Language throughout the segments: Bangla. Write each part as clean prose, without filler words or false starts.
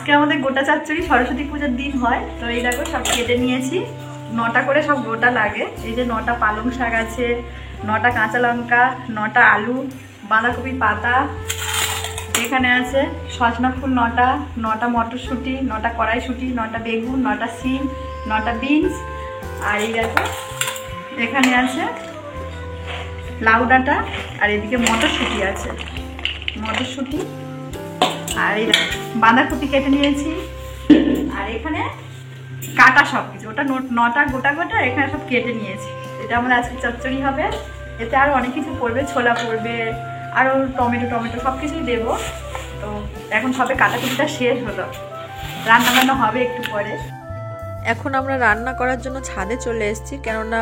আজকে আমাদের গোটা চচ্চড়ি সরস্বতী পূজার দিন হয়। তো এই দেখো সব কেটে নিয়েছি, 9টা করে সব গোটা লাগে। এই যে 9টা পালং শাক আছে, 9টা কাঁচা লঙ্কা, 9টা আলু, বাঁধাকপি পাতা, এখানে আছে সজনা ফুল 9টা, 9টা মটরশুঁটি, 9টা কড়াইশুঁটি, 9টা বেগুন, 9টা সিম, 9টা বিনস। আর এই দেখো এখানে আছে লাউ ডাঁটা, আর এদিকে মটরশুঁটি আছে, মটরশুঁটি। আর এই বাঁধাকপি কেটে নিয়েছি। আর এখানে কাটা সব কিছু, ওটা 9টা গোটা গোটা, এখানে সব কেটে নিয়েছি। এটা আমাদের আজকে চচ্চড়ি হবে। এতে আরও অনেক কিছু পড়বে, ছোলা পড়বে, আরও টমেটো সব কিছুই দেবো। তো এখন সবে কাটাকুটিটা শেষ হলো, রান্না বান্না হবে একটু পরে। এখন আমরা রান্না করার জন্য ছাদে চলে এসেছি, কেননা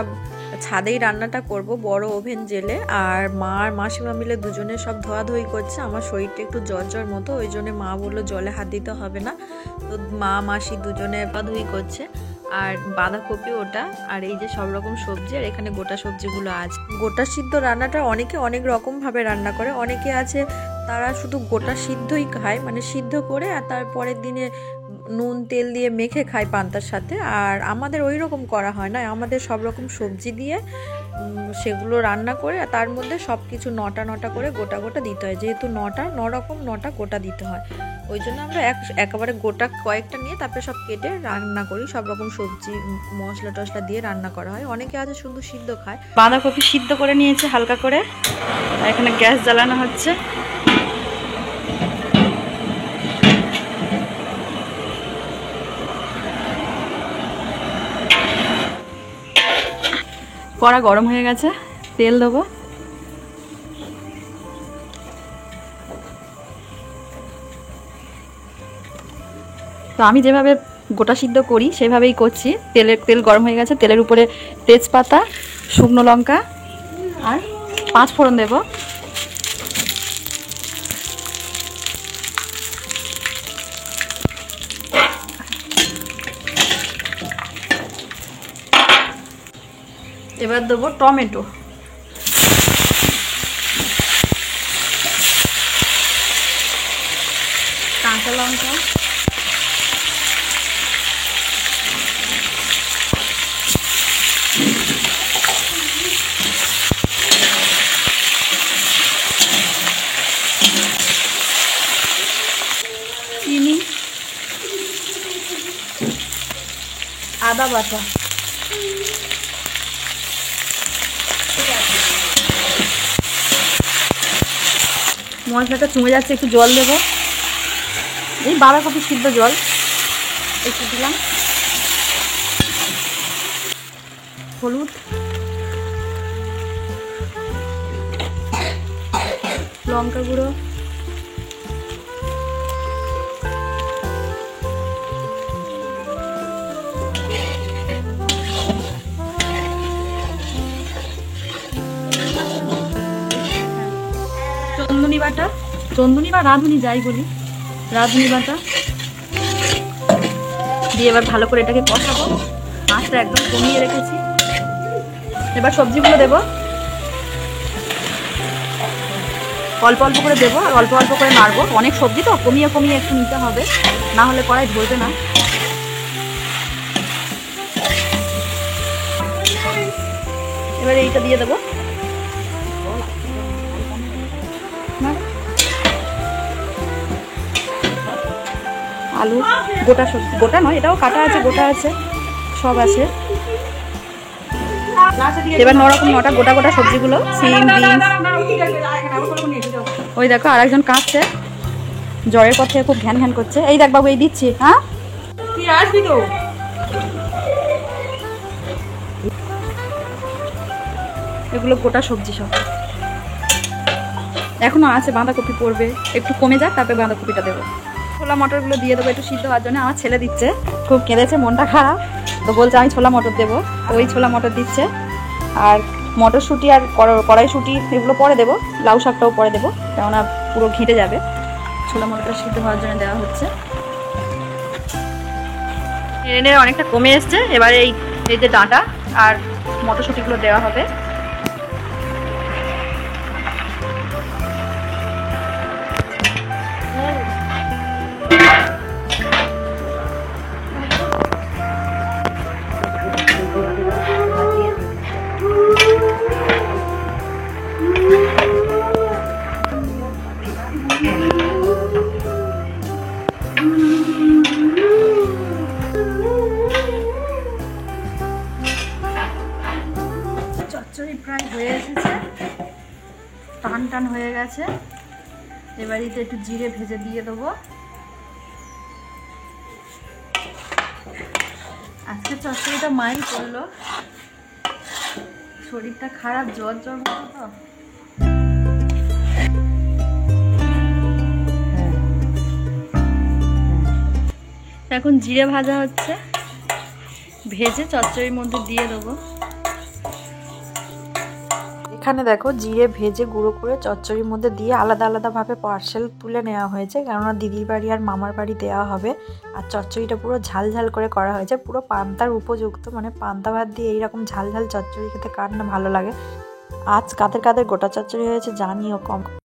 ছাদেই রান্নাটা করব বড় ওভেন জেলে। আর মা আর মাসিমা মিলে দুজনে সব ধোয়াধুয়ি করছে। আমার শরীরটা একটু জ্বর মতো, ওই জন্য মা বললো জলে হাত দিতে হবে না। তো মা মাসি দুজনে ধোয়াধুয়ি করছে। আর বাঁধাকপি ওটা, আর এই যে সব রকম সবজি, আর এখানে গোটা সবজিগুলো আছে। গোটা সিদ্ধ রান্নাটা অনেকে অনেক রকমভাবে রান্না করে। অনেকে আছে তারা শুধু গোটা সিদ্ধই খায়, মানে সিদ্ধ করে আর তারপরের দিনে নুন তেল দিয়ে মেখে খায় পান্তার সাথে। আর আমাদের ওই রকম করা হয় না, আমাদের সব রকম সবজি দিয়ে সেগুলো রান্না করে তার মধ্যে সব কিছু 9টা করে গোটা গোটা দিতে হয়। যেহেতু 9টা গোটা দিতে হয়, ওই জন্য আমরা একেবারে গোটা কয়েকটা নিয়ে তারপরে সব কেটে রান্না করি। সব রকম সবজি মশলা টশলা দিয়ে রান্না করা হয়। অনেকে আছে শুধু সিদ্ধ খায়। বাঁধাকপি সিদ্ধ করে নিয়েছে হালকা করে, এখানে গ্যাস জ্বালানো হচ্ছে। কড়া গরম হয়ে গেছে, তেল দেবো। তো আমি যেভাবে গোটা সিদ্ধ করি সেভাবেই করছি। তেল গরম হয়ে গেছে, তেলের উপরে তেজপাতা, শুকনো লঙ্কা আর 5 ফোড়ন দেব। এবার দেবো টমেটো, কাঁচা লঙ্কা, চিনি, আদা বাটা। মশলাটা চুমে যাচ্ছে, একটু জল দেব। এই বাঁধাকপি সিদ্ধ জল একটু দিলাম। হলুদ, লঙ্কা গুঁড়ো, চন্দনী বাটা, চন্দনী বা রাঁধুনি যাই বলি, রাঁধুনি বাটা দিয়ে এবার ভালো করে এটাকে কষাবো। আঁচটা একদম কমিয়ে রেখেছি। এবার সবজিগুলো দেবো, অল্প অল্প করে দেবো আর অল্প অল্প করে নাড়বো। অনেক সবজি তো কমিয়ে কমিয়ে একটু নিতে হবে, না হলে কড়াই ধরবে না। এবার এইটা দিয়ে দেবো। আলু গোটা সবজি, গোটা নয় এটাও কাটা আছে, গোটা আছে, সব আছে। এবার 9টা গোটা গোটা সবজিগুলো, সিম, বিনস। ওই দেখো আরেকজন কাঁদছে, জ্বরের পর থেকে খুব ঘ্যান ঘ্যান করছে। এই দেখ বাবু, এই দিচ্ছি। হ্যাঁ তুই আসবি তো। এগুলো গোটা সবজি সব। এখনো আছে, বাঁধাকপি পড়বে, একটু কমে যাক তারপরে বাঁধাকপিটা দেবো। ছোলা মটরগুলো দিয়ে দেবো একটু সিদ্ধ হওয়ার জন্য। আমার ছেলে দিচ্ছে, খুব কেঁদেছে, মনটা খারাপ, তো বলছে আমি ছোলা মটর দেবো। তো ওই ছোলা মটর দিচ্ছে। আর মটরশুঁটি আর কড়াইশুঁটি এগুলো পরে দেবো, লাউ শাকটাও পরে দেবো, কেননা পুরো ঘেঁটে যাবে। ছোলা মটরটা সিদ্ধ হওয়ার জন্য দেওয়া হচ্ছে। এনে অনেকটা কমে এসছে। এবারে এই যে ডাঁটা আর মটরশুঁটিগুলো দেওয়া হবে। চচ্চড়ি প্রায় হয়ে এসেছে, টান টান হয়ে গেছে। এবার এতে একটু জিরে ভেজে দিয়ে দেবো। আজকে চচ্চড়িটা মাই করলো, শরীরটা খারাপ, জ্বর জ্বর মতো তো। এখন জিরে ভাজা হচ্ছে, ভেজে চচ্চড়ির মধ্যে দিয়ে দেবো। এখানে দেখো জিরে ভেজে গুঁড়ো করে চচ্চড়ির মধ্যে দিয়ে আলাদা আলাদাভাবে পার্সেল তুলে নেওয়া হয়েছে, কেননা দিদির বাড়ি আর মামার বাড়ি দেওয়া হবে। আর চচ্চড়িটা পুরো ঝাল ঝাল করে করা হয়েছে, পুরো পান্তার উপযুক্ত, মানে পান্তা ভাত দিয়ে এইরকম ঝাল ঝাল চচ্চড়ি খেতে কার না ভালো লাগে। আজ কাদের কাদের গোটা চচ্চড়ি হয়েছে জানিও কম।